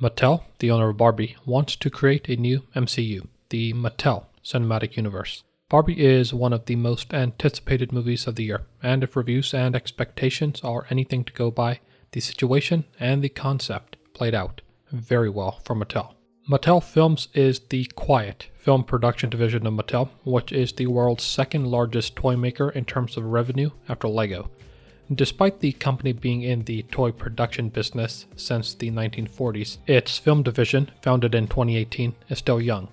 Mattel, the owner of Barbie, wants to create a new MCU, the Mattel Cinematic Universe. Barbie is one of the most anticipated movies of the year, and if reviews and expectations are anything to go by, the situation and the concept played out very well for Mattel. Mattel Films is the quiet film production division of Mattel, which is the world's second largest toy maker in terms of revenue after Lego. Despite the company being in the toy production business since the 1940s, its film division, founded in 2018, is still young.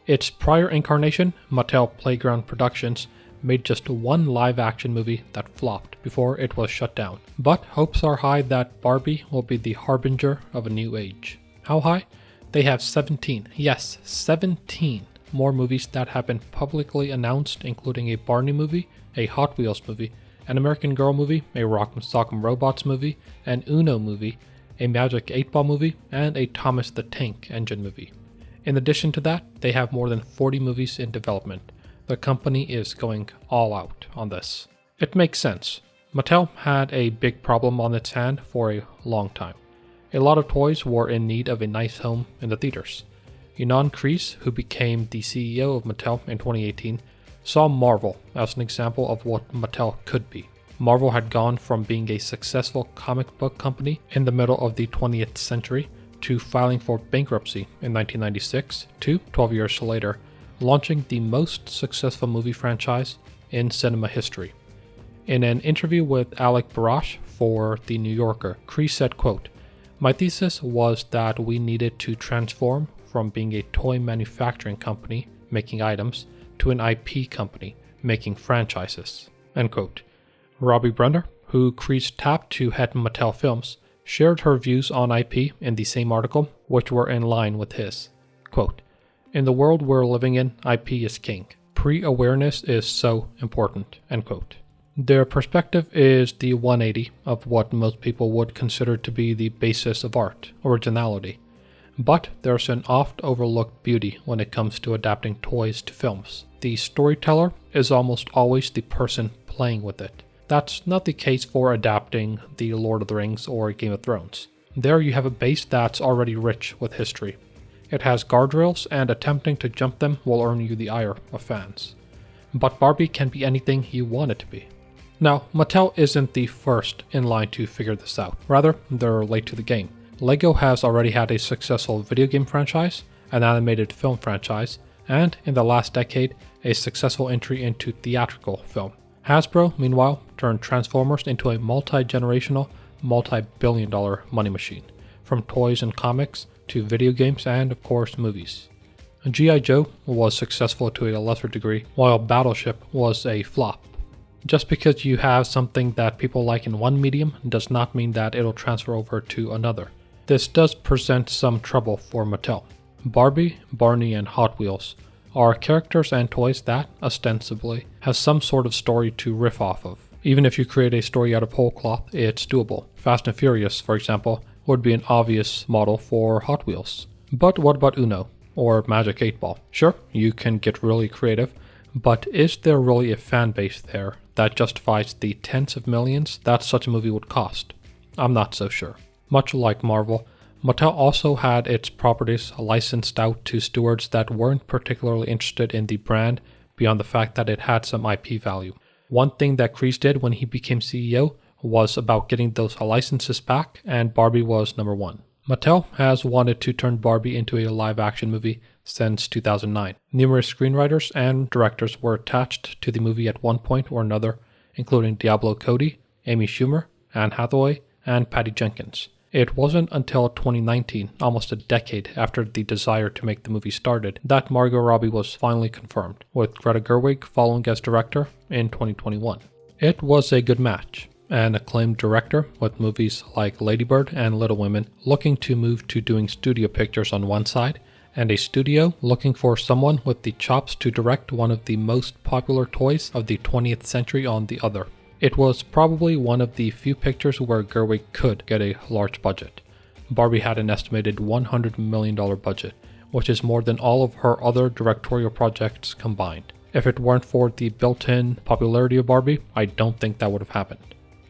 Its prior incarnation, Mattel Playground Productions, made just one live-action movie that flopped before it was shut down. But hopes are high that Barbie will be the harbinger of a new age. How high? They have 17, yes, 17 more movies that have been publicly announced, including a Barney movie, a Hot Wheels movie, an American Girl movie, a Rock'em Sock'em Robots movie, an Uno movie, a Magic 8-Ball movie, and a Thomas the Tank Engine movie. In addition to that, they have more than 40 movies in development. The company is going all out on this. It makes sense. Mattel had a big problem on its hand for a long time. A lot of toys were in need of a nice home in the theaters. Ynon Kreiz, who became the CEO of Mattel in 2018, saw Marvel as an example of what Mattel could be. Marvel had gone from being a successful comic book company in the middle of the 20th century to filing for bankruptcy in 1996 to, 12 years later, launching the most successful movie franchise in cinema history. In an interview with Alec Barash for The New Yorker, Kreiz said, quote, "My thesis was that we needed to transform from being a toy manufacturing company making items to an IP company making franchises." End quote. Robbie Brenner, who Kreiz tapped to head Mattel Films, shared her views on IP in the same article, which were in line with his. Quote, "In the world we're living in, IP is king. Pre-awareness is so important." End quote. Their perspective is the 180 of what most people would consider to be the basis of art, originality. But there's an oft-overlooked beauty when it comes to adapting toys to films. The storyteller is almost always the person playing with it. That's not the case for adapting The Lord of the Rings or Game of Thrones. There you have a base that's already rich with history. It has guardrails, and attempting to jump them will earn you the ire of fans. But Barbie can be anything you want it to be. Now, Mattel isn't the first in line to figure this out. Rather, they're late to the game. Lego has already had a successful video game franchise, an animated film franchise, and, in the last decade, a successful entry into theatrical film. Hasbro, meanwhile, turned Transformers into a multi-generational, multi-billion-dollar money machine, from toys and comics to video games and, of course, movies. G.I. Joe was successful to a lesser degree, while Battleship was a flop. Just because you have something that people like in one medium does not mean that it'll transfer over to another. This does present some trouble for Mattel. Barbie, Barney, and Hot Wheels are characters and toys that, ostensibly, has some sort of story to riff off of. Even if you create a story out of whole cloth, it's doable. Fast and Furious, for example, would be an obvious model for Hot Wheels. But what about Uno, or Magic 8-Ball? Sure, you can get really creative, but is there really a fan base there that justifies the tens of millions that such a movie would cost? I'm not so sure. Much like Marvel, Mattel also had its properties licensed out to stewards that weren't particularly interested in the brand beyond the fact that it had some IP value. One thing that Kreiz did when he became CEO was about getting those licenses back, and Barbie was number one. Mattel has wanted to turn Barbie into a live-action movie since 2009. Numerous screenwriters and directors were attached to the movie at one point or another, including Diablo Cody, Amy Schumer, Anne Hathaway, and Patty Jenkins. It wasn't until 2019, almost a decade after the desire to make the movie started, that Margot Robbie was finally confirmed, with Greta Gerwig following as director in 2021. It was a good match. An acclaimed director with movies like Lady Bird and Little Women looking to move to doing studio pictures on one side, and a studio looking for someone with the chops to direct one of the most popular toys of the 20th century on the other. It was probably one of the few pictures where Gerwig could get a large budget. Barbie had an estimated $100 million budget, which is more than all of her other directorial projects combined. If it weren't for the built-in popularity of Barbie, I don't think that would have happened.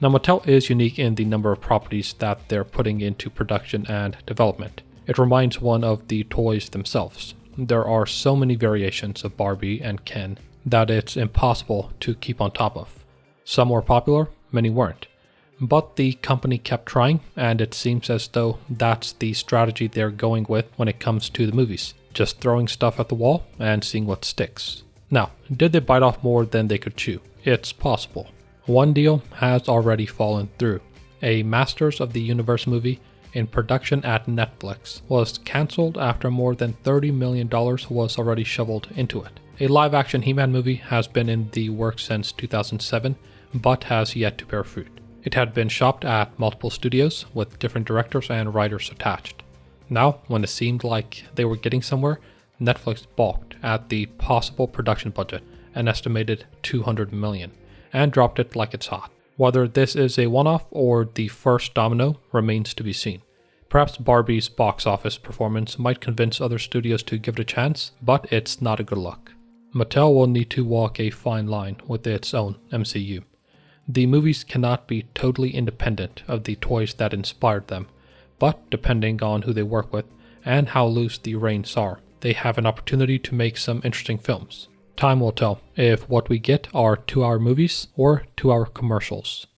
Now, Mattel is unique in the number of properties that they're putting into production and development. It reminds one of the toys themselves. There are so many variations of Barbie and Ken that it's impossible to keep on top of. Some were popular, many weren't. But the company kept trying, and it seems as though that's the strategy they're going with when it comes to the movies. Just throwing stuff at the wall and seeing what sticks. Now, did they bite off more than they could chew? It's possible. One deal has already fallen through. A Masters of the Universe movie in production at Netflix was cancelled after more than $30 million was already shoveled into it. A live-action He-Man movie has been in the works since 2007, but has yet to bear fruit. It had been shopped at multiple studios with different directors and writers attached. Now, when it seemed like they were getting somewhere, Netflix balked at the possible production budget, an estimated $200 million, and dropped it like it's hot. Whether this is a one-off or the first domino remains to be seen. Perhaps Barbie's box office performance might convince other studios to give it a chance, but it's not a good look. Mattel will need to walk a fine line with its own MCU. The movies cannot be totally independent of the toys that inspired them, but depending on who they work with and how loose the reins are, they have an opportunity to make some interesting films. Time will tell if what we get are 2-hour movies or 2-hour commercials.